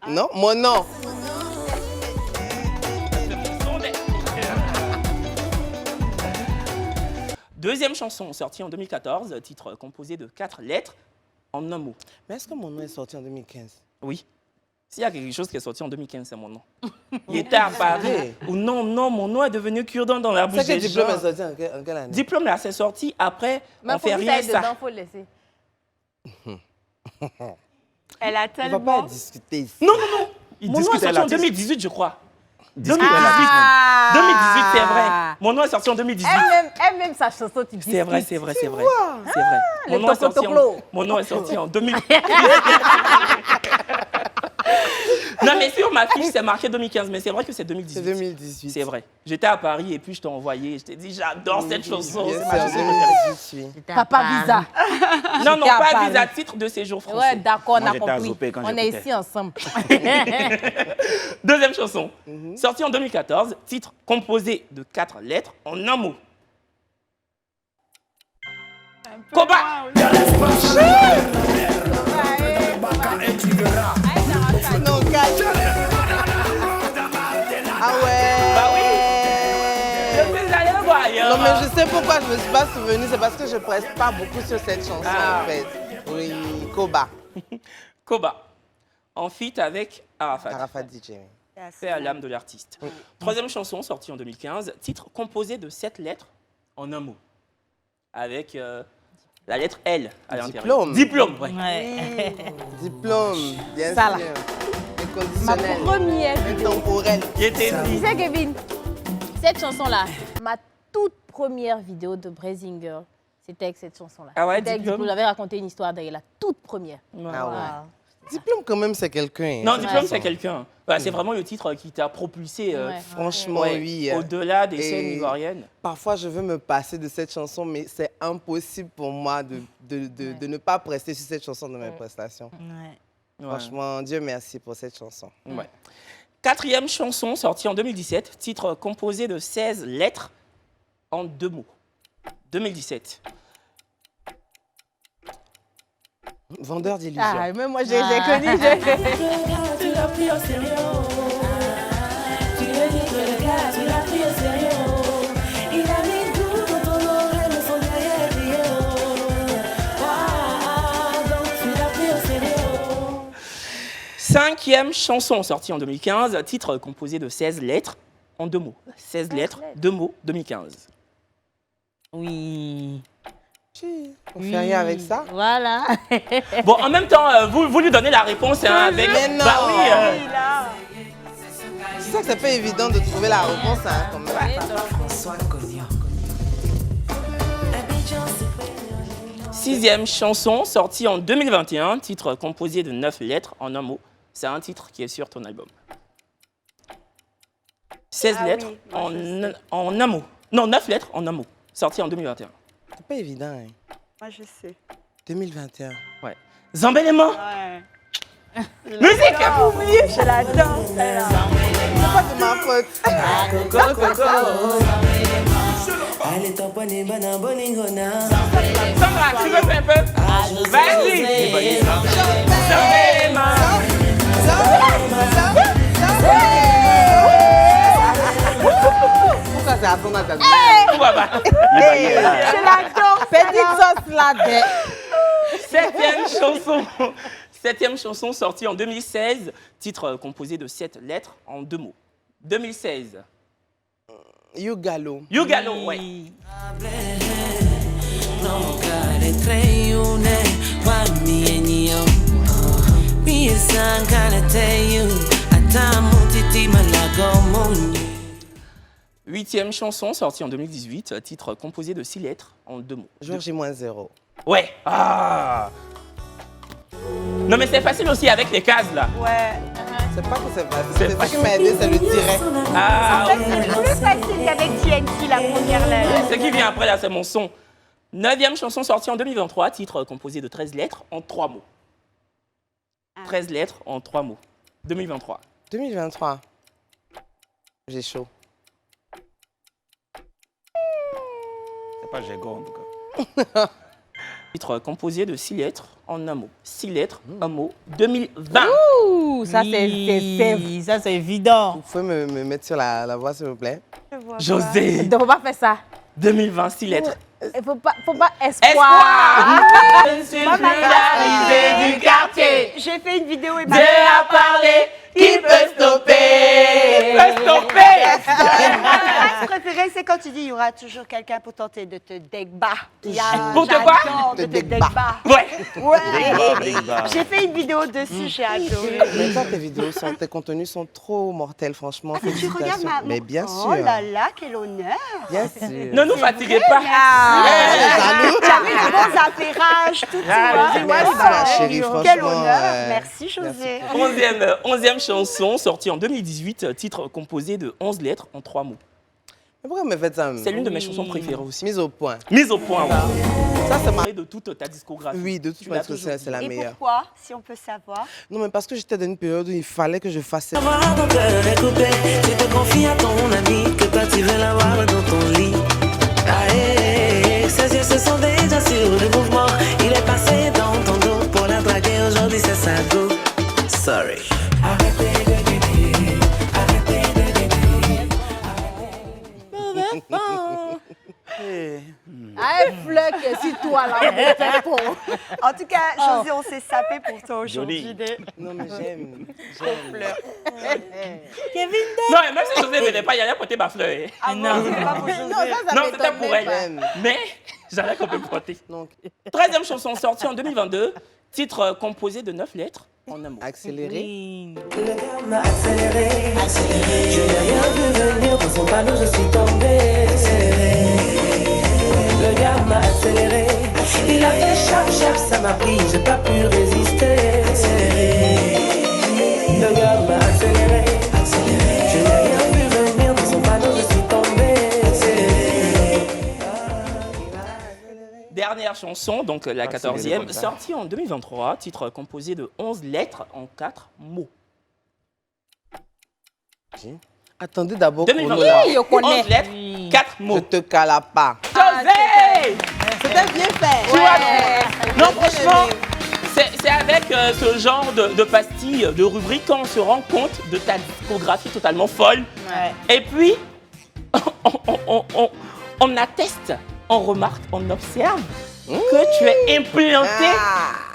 Non, mon nom. Deuxième chanson, sortie en 2014, titre composé de 4 lettres en un mot. Mais est-ce que mon nom est sorti en 2015? Oui. S'il y a quelque chose qui est sorti en 2015, c'est mon nom. Il était à Paris. Ou non, mon nom est devenu cure-dent dans la bouche C'est que des diplôme gens. est sorti en quelle année? Diplôme, là, c'est sorti après, Mais on pour fait lui, rien, ça ça. dedans, faut le laisser. Elle a On va tellement... pas discuter ici. Non. Il Mon nom est discute à sorti en l'artiste. 2018, je crois. Discute à 2018. l'artiste. 2018, c'est vrai. Mon nom est sorti en 2018. Elle-même sa chanson, tu dis. C'est vrai. C'est vrai. C'est vrai. Mon nom est sorti mon nom est sorti en 2018. Non, mais sur ma fiche, c'est marqué 2015, mais c'est vrai que c'est 2018. C'est 2018. C'est vrai. J'étais à Paris et puis je t'ai envoyé. Je t'ai dit, j'adore cette chanson. Bien C'est sûr, ma chanson préférée. 2018. Papa Visa. Non, J'étais à pas Paris. visa, titre de séjour français. Ouais, d'accord, on Moi, a j'étais à compris. Zopé quand On est j'écoutais. ici ensemble. Deuxième chanson, sortie en 2014, titre composé de 4 lettres en un mot. Koba. Non, calme. Ah ouais. Bah oui. Je suis allé le voir ailleurs. Non, mais je sais pourquoi je me suis pas souvenue. C'est parce que je presse pas beaucoup sur cette chanson, Ah. en fait. Oui, Koba. Koba, en feat avec Arafat. Arafat DJ. Fait à l'âme de l'artiste. Troisième chanson, sortie en 2015, titre composé de 7 lettres en un mot. Avec la lettre L à l'intérieur. Diplôme. Diplôme, ouais. Ouais. Diplôme, bien Ça, là. sûr. Ma Inconditionnel. première vidéo. Intemporel. Qui était dit. Tu sais, Kevin, cette chanson-là, ma toute première vidéo de Blazing Girl, c'était avec cette chanson-là. Ah ouais, C'était avec Diplôme. J'avais raconté une histoire d'ailleurs, la toute première. Ah ouais. Diplôme, quand même, c'est quelqu'un. Non, hein. Diplôme, Ouais. c'est quelqu'un. Ouais, c'est vraiment le titre qui t'a propulsé Ouais. Franchement, ouais, oui. au-delà des Et scènes ivoiriennes. Parfois, je veux me passer de cette chanson, mais c'est impossible pour moi de ne pas prester sur cette chanson dans mes prestations. Ouais. Ouais. Franchement, Dieu merci pour cette chanson. Ouais. Quatrième chanson, sortie en 2017, titre composé de 16 lettres en 2 mots. 2017. Vendeur d'illusions. Ah, même moi, j'ai connu. Tu l'as pris au sérieux. Tu le dis que le gars, tu l'as pris au sérieux. Il a mis tout dans ton oreille, le son derrière Rio. Donc tu l'as pris au sérieux. Cinquième chanson, sortie en 2015, titre composé de 16 lettres en 2 mots. 16 lettres, 2 mots, 2015. Oui. On fait rien avec ça. Voilà. Bon, en même temps, vous lui donnez la réponse hein, avec... Mais non. Bah oui, C'est ça que c'est pas évident de trouver la réponse, hein, quand même. Sixième chanson, sortie en 2021, titre composé de 9 lettres en un mot. C'est un titre qui est sur ton album. 16 lettres en un mot. Non, 9 lettres en un mot. Sorti en 2021. C'est pas évident, hein. Moi, je sais. 2021. Ouais. Zambelema. Ouais. Musique. Je l'adore. C'est pas de ma faute. Sandra, tu veux faire un peu? Vas-y. Zambelema. Pourquoi c'est à ton attaque? Pourquoi pas? Je l'adore. Petite sauce là. Septième chanson sortie en 2016, titre composé de 7 lettres en 2 mots. 2016. Yugalo. Yugalo, ouais. Huitième chanson sortie en 2018, titre composé de 6 lettres en 2 mots. Georgie-0. Ouais. Ah. Non mais c'est facile aussi avec les cases là. Ouais. C'est pas que c'est facile. C'est ça qui m'a aidé, c'est le tiret. Ah. C'est plus facile qu'avec TNT, la première lettre. Ce qui vient après là, c'est mon son. Neuvième chanson sortie en 2023, titre composé de 13 lettres en 3 mots. 13 lettres en 3 mots. 2023. 2023. J'ai chaud. C'est pas Gégo en tout cas. Titre composé de 6 lettres en un mot. 6 lettres, un mot, 2020. Ouh, ça c'est évident. Vous pouvez me mettre sur la voix, s'il vous plaît? José. Il ne faut pas faire ça. 2020, 6 lettres. Il faut pas espoir. Je suis l'arrivée du quartier. J'ai fait une vidéo et Dieu a parlé, qui peut stopper? Qui peut stopper? Ma phrase préférée, c'est quand tu dis il y aura toujours quelqu'un pour tenter de te débat. Pour te quoi? De te débat. Ouais. J'ai fait une vidéo dessus, j'ai adoré. Mais toi, tes contenus sont trop mortels, franchement. Ah, mais tu regardes ma... Mais bien sûr. Oh là là, quel honneur. Bien sûr. Ne nous fatiguez pas. J'avais de bons apérages, tout ça. Chérie, franchement. Quel honneur. Merci, José. 11e chanson, sortie en 2018, titre composé de 11 lettres en 3 mots. Mais pourquoi me faites ça? C'est l'une de mes chansons préférées aussi. Mise au point. Mise au point, oui. Ça, c'est ma... De toute ta discographie. Oui, de toute façon, c'est la Et meilleure. pourquoi, si on peut savoir? Non, mais parce que j'étais dans une période où il fallait que je fasse cette... Ton cœur est coupé, tu te confies à ton ami que toi tu veux l'avoir dans ton lit. Ses yeux se sont déjà sur le mouvement. Il est passé dans ton dos pour la draguer. Aujourd'hui c'est sa go. Sorry. Arrêtez de guetter, arrêtez de guetter. Ah, fleur que si toi là, En tout cas, José, on s'est sapé pour toi aujourd'hui. Non, mais j'aime. Kevin Non, et même si José ne venait pas, il allait porter ma fleur. Ah non, c'est pas pour José. Non, c'était pour elle. Mais j'allais qu'on peut porter. 13e chanson sortie en 2022, titre composé de 9 lettres en un mot. Accéléré. Le gars m'a accéléré, accéléré. Je n'ai rien vu venir dans son panneau, je suis tombé. Accéléré. Le gars m'a accéléré. Il a fait chap chap, ça m'a pris, j'ai pas pu résister. Accéléré. Le gars m'a accéléré, accéléré. Je n'ai rien vu venir dans son panneau, je suis tombé. Accéléré. Dernière chanson, donc la 14e, sortie en 2023, titre composé de 11 lettres en 4 mots. Attendez d'abord. 2023, 11 lettres, 4 mots. Je te cala pas. José! C'était bien fait. Tu vois, non, franchement, c'est avec ce genre de pastilles, de rubriques, qu'on se rend compte de ta discographie totalement folle. Ouais. Et puis, on atteste, on remarque, on observe que tu es implanté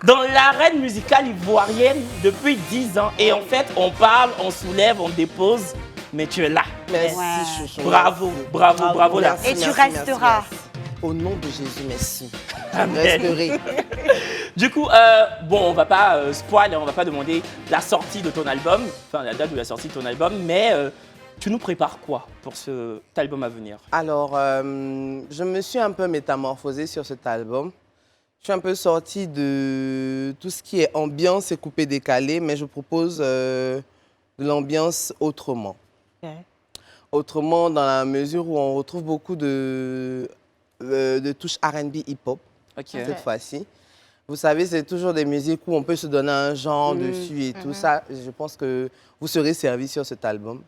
dans l'arène musicale ivoirienne depuis 10 ans. Et en fait, on parle, on soulève, on dépose, mais tu es là. Merci, chouchou. Bravo, bravo, bravo là. Et tu resteras. Au nom de Jésus, merci. Amen. Je resterai. Du coup, bon, on va pas spoil, on va pas demander la sortie de ton album, enfin la date de la sortie de ton album, mais tu nous prépares quoi pour cet album à venir? Alors, je me suis un peu métamorphosée sur cet album. Je suis un peu sortie de tout ce qui est ambiance et coupé-décalé, mais je propose de l'ambiance autrement. Okay. Autrement, dans la mesure où on retrouve beaucoup de touches R&B hip-hop, cette fois-ci. Vous savez, c'est toujours des musiques où on peut se donner un genre dessus et tout ça. Je pense que vous serez servis sur cet album.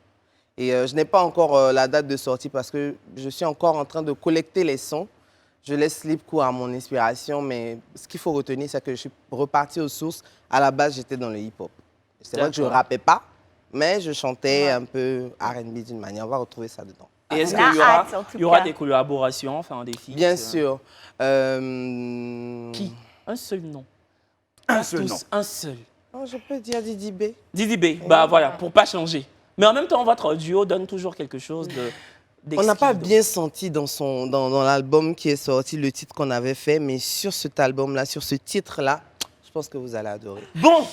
Et je n'ai pas encore la date de sortie parce que je suis encore en train de collecter les sons. Je laisse libre cours à mon inspiration, mais ce qu'il faut retenir, c'est que je suis reparti aux sources. À la base, j'étais dans le hip-hop. C'est vrai que je ne rappais pas, mais je chantais un peu R&B d'une manière. On va retrouver ça dedans. Et est-ce qu'il y aura des collaborations, enfin des feats? Bien sûr. Qui? Un seul nom. Un seul nom. Un seul. Oh, je peux dire Didi B. Didi B, bah voilà, pour pas changer. Mais en même temps, votre duo donne toujours quelque chose de... On n'a pas bien senti dans l'album qui est sorti, le titre qu'on avait fait, mais sur cet album-là, sur ce titre-là, je pense que vous allez adorer. Bon,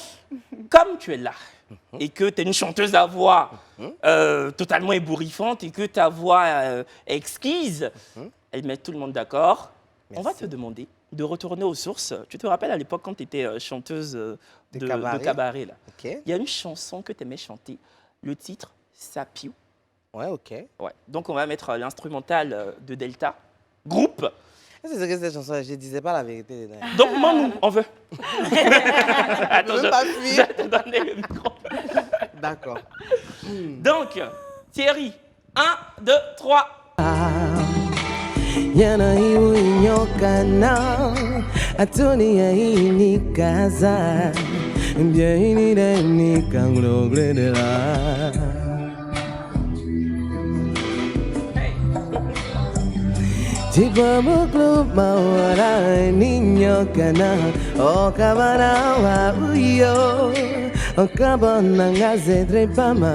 comme tu es là et que tu es une chanteuse à voix totalement ébouriffante et que ta voix est exquise, elle met tout le monde d'accord, on va te demander de retourner aux sources. Tu te rappelles à l'époque quand tu étais chanteuse de cabaret là. Il y a une chanson que tu aimais chanter, le titre Sapiou. Ouais, ok. Ouais. Donc, on va mettre l'instrumental de Delta. Groupe. C'est que cette chanson, je ne disais pas la vérité. Donc, nous, on veut. Attends, je vais te donner le micro. D'accord. Donc, Thierry, 1, 2, 3. Yana hiu inyokana atoni ya ini kaza mbia ini deni kanglo gledela Tiba club mawara niño kana o kabana wa uyo o kabana ngaze trepama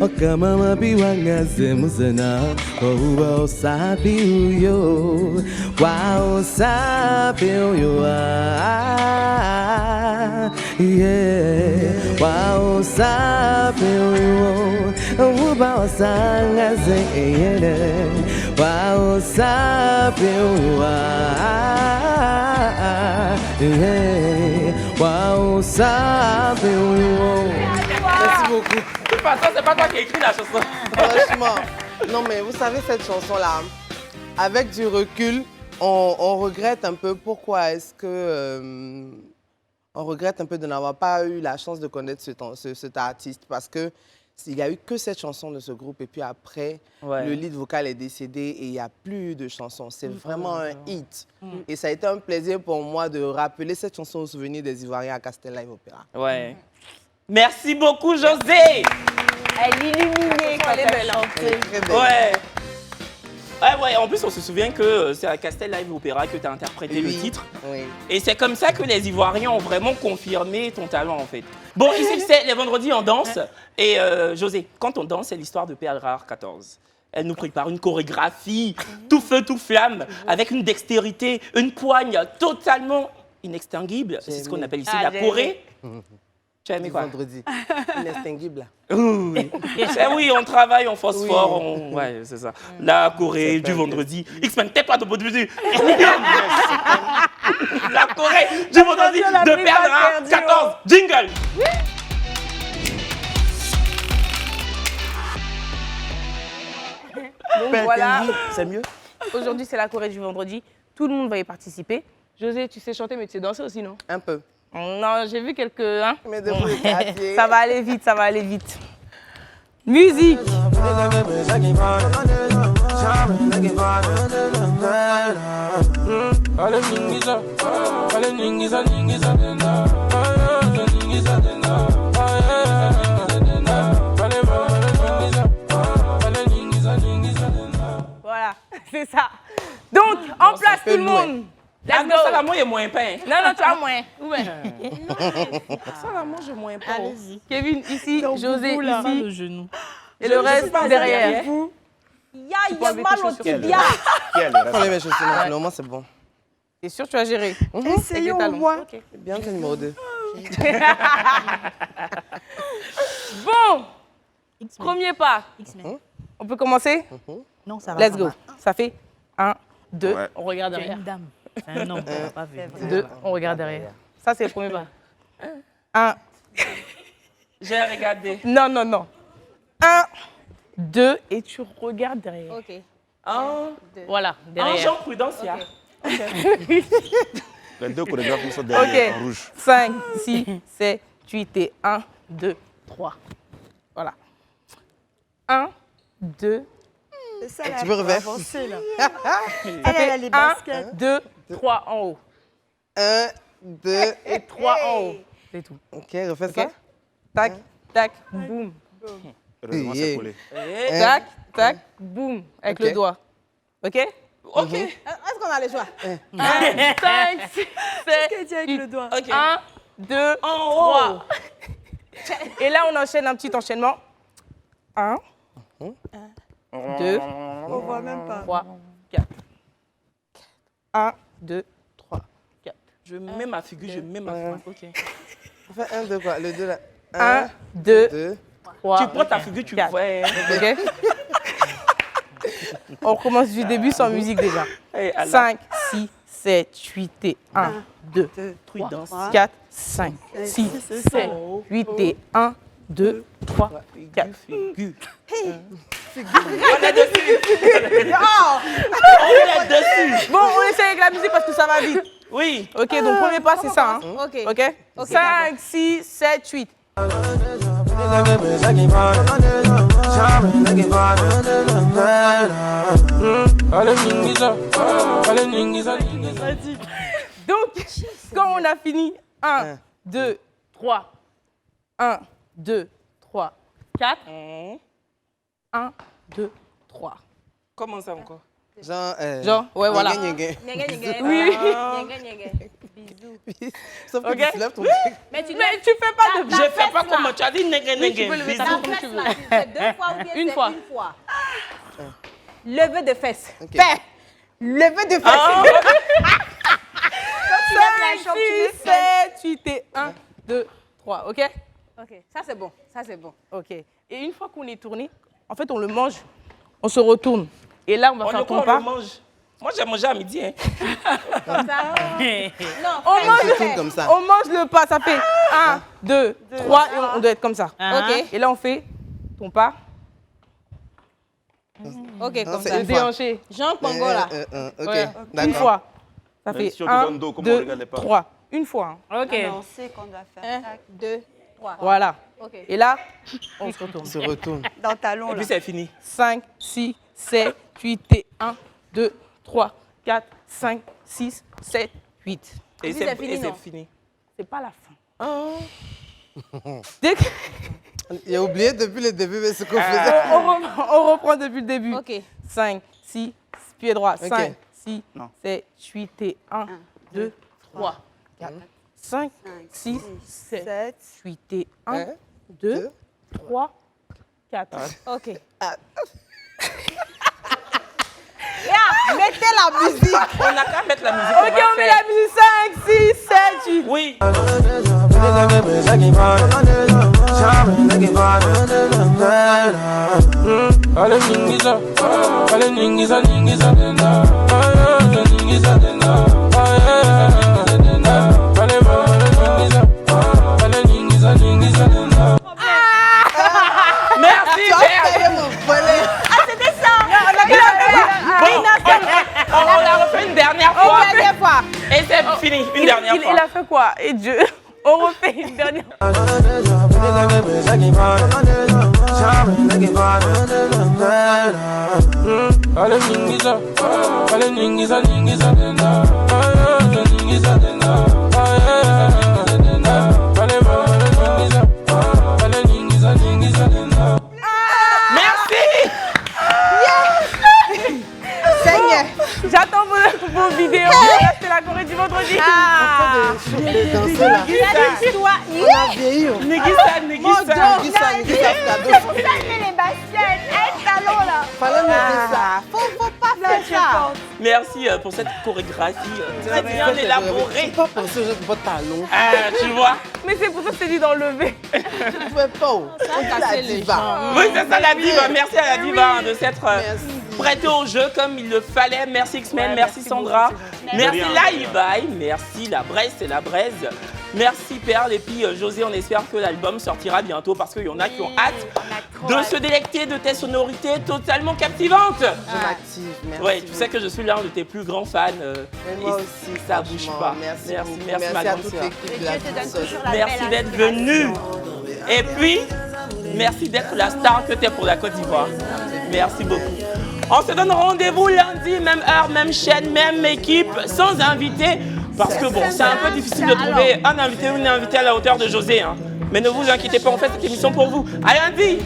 o kama biwa ngaze musena o uba o sabi uyo wa o sabi uyo yeah wa o sabi uyo o uba o sangaze yeah wa o sabi uyo wa o sabi uyo. Merci beaucoup. C'est pas toi qui as écrit la chanson. Franchement. Non, mais vous savez, cette chanson-là, avec du recul, on regrette un peu pourquoi est-ce que... on regrette un peu de n'avoir pas eu la chance de connaître cet artiste parce que il n'y a eu que cette chanson de ce groupe et puis après, le lead vocal est décédé et il n'y a plus de chansons. C'est vraiment un hit. Et ça a été un plaisir pour moi de rappeler cette chanson au souvenir des Ivoiriens à Castel Live Opéra. Ouais. Merci beaucoup, José. Elle est illuminée quand elle chante. Ouais, en plus, on se souvient que c'est à Castel Live Opéra que tu as interprété le titre. Oui. Et c'est comme ça que les Ivoiriens ont vraiment confirmé ton talent, en fait. Bon, ici, c'est les vendredis, on danse. Et José, quand on danse, c'est l'histoire de Perle Rare 14. Elle nous prépare une chorégraphie, tout feu, tout flamme, avec une dextérité, une poigne totalement inextinguible. C'est ce qu'on appelle ici la choré. Tu as aimé quoi? Vendredi. Inextinguible. Oui. Oui, on travaille, on phosphore, ouais, c'est ça. La Corée du vendredi. X-Men, tais-toi de vendredi. La Corée du vendredi de Perle Rare 14. Jingle. Donc voilà. C'est mieux? Aujourd'hui, c'est la Corée du vendredi. Tout le monde va y participer. José, tu sais chanter, mais tu sais danser aussi, non? Un peu. Non, j'ai vu quelques... Hein? Mais de vous les ça va aller vite, ça va aller vite. Musique. Voilà, c'est ça. Donc, en place tout le monde. Let's go. Ça, la moi, est moins pain. Non, tu as moins. Où est ça, la moi, j'ai moins pain. Allez-y. Kevin, ici. Donc, José, là, ici. le genou. Et le reste, derrière. Il y a mal au tibia. Prenez mes chaussures, normalement, c'est bon. T'es sûr que tu vas gérer? Essayons Avec au les moins. talons. Ok. Bien, c'est le numéro 2. Bon, premier pas. On peut commencer? Non, ça va. Let's go. Ça fait 1, 2, Ouais. on regarde C'est derrière. une dame. C'est un homme, on va pas vu. 2, on regarde derrière. Ça, c'est le premier pas. 1. J'ai regardé. Non, non, non. 1, 2, et tu regardes derrière. Ok. Voilà, En derrière. Jean Prudence, il y a. Les deux chorégraphes sont derrière, en Ok. rouge. 5, 6, 7, 8 et 1, 2, 3. Voilà. 1, 2, C'est ça, Tu veux reverse? Elle a les baskets. 1, 2, 3 en haut. 1, 2, Et 3 en haut. C'est tout. ok, refais ça. Tac, tac, boum. Heureusement, c'est collé. Tac, tac, boum. Avec Ok. le doigt. OK? Ok. Est-ce qu'on a le choix? 5, 6, 7, dit avec le doigt? Ok. 1, 2, 3. Et là, on enchaîne un petit enchaînement. 1, 2, On voit même pas. 3, 4. 1, 2, 3, 4. Je mets ma figure, je mets ma foi. Ok. Fais 1, 2, quoi. Le 2 là. 1, 2, 2. 3. Tu prends ta figure, tu le 4. vois. OK? On recommence du début sans musique déjà. Eh, Allah. 5, 6, 7, 8 et 1, 2, 3, Prudence. 4, 5, 6, 7, 8 et 1, 2, 3, 4. Figure. On est dessus. On est dessus. Bon, on essaie avec la musique parce que ça va vite. Oui. Ok, donc premier pas, c'est ça. Hein? Ok. Ok? 5, 6, 7, 8. Donc, quand on a fini, 1, 2, 3, 1, 2, 3, 4. 1, 2, 3. Comment ça encore? Genre, ouais, voilà. Nyenge, Nyenge. Oui. Nyenge, nyenge. Bisous. Sauf que Ok. tu lèves ton truc. Mais tu Mais tu fais pas de... Je fais pas comme tu as dit, nègre, Oui, tu nègre. peux lever ta Bisous. main comme tu veux. tu fais 2 fois ou bien Une c'est fois. une fois? Levé de fesses. Ok. Fais. Levé de fesses. Ah, 5, 6, 7, 8 et 1, 2, 3. OK? Ok, ça c'est bon. Ça c'est bon. OK. Et une fois qu'on est tourné, en fait, on le mange, on se retourne. Et là, on va On faire le ton quoi, on pas. le mange. Moi, j'ai mangé à midi. Hein. Comme ça. Non, On fais. mange, se tourne comme ça. on mange le pas, ça fait 1, 2, 3 et on doit être comme ça. Ok. Et là, on fait ton pas, Ok, Non, comme c'est ça. une fois. déhanché. Jean Congo là. Ok, Ouais. Une d'accord. fois. Ça Même fait si on te 1, donne dos, comment on 2, regarde les pas? 3. Une fois. Hein. Ok. On sait qu'on doit faire 1, tac, 2, 3. Voilà. Ok. Et là, on se retourne. On se retourne. dans le talon. Et Là. puis, c'est fini. 5, 6, 7, 8 et 1, 2, 3, 4, 5, 6, 7, 8. Et Puis c'est fini, et c'est non? fini. C'est pas la fin. Dès que... Il a oublié depuis le début mais ce qu'on faisait. on reprend depuis le début. Ok. 5, 6, pied droit. Ok. 5, 6, Non. 7, 8 et 1, 2, 3, 4, 5, 6, 7, 8 et 1, 2, 3, 4. Ok. Mettez la musique. On n'a qu'à mettre la musique. Ok, on met la musique. 5, 6, 7, 8. Oui. Merci, Pierre. C'était ça. On l'a refait une dernière fois. Une dernière fois. Et c'est fini. Une dernière fois. Il a fait quoi? Et Dieu. On refait une dernière. Merci. Seigneur. J'attends vos vidéos. Là, c'est la Corée du vendredi. Danser là. Il a dit toi. On a vieilli. Négissa, Négissa. Négissa, cadeau. les baskets. Un talon là. Fallait me dire ça. Faut pas faire ça. Merci pour cette chorégraphie très bien élaborée. Je pas penser aux gens qui portent talons. Ah, tu vois. Mais c'est pour ça que je t'ai dit d'enlever. Je pouvais pas. On dit la diva. Oui, c'est ça la diva. Merci à la diva de s'être prêtée au jeu comme il le fallait. Merci X-Men, Ouais, merci merci Sandra, beaucoup, merci rien. Laïbaï, merci la Bresse et la Braise. Merci Perle et puis José, on espère que l'album sortira bientôt parce qu'il y en a qui ont hâte de se délecter de tes sonorités totalement captivantes. Je m'active, merci. Ouais, tu sais que je suis l'un de tes plus grands fans. Mais moi et aussi, ça bouge pas. Merci beaucoup. merci ma à grande toute sœur. l'équipe de la Sauce. Merci d'être venu. Et puis, merci d'être la star que tu es pour la Côte d'Ivoire. Merci beaucoup. On se donne rendez-vous lundi, même heure, même chaîne, même équipe, sans invité. Parce que bon, c'est un peu difficile de trouver un invité ou une invitée à la hauteur de José. Hein. Mais ne vous inquiétez pas, on fait cette émission pour vous. À lundi!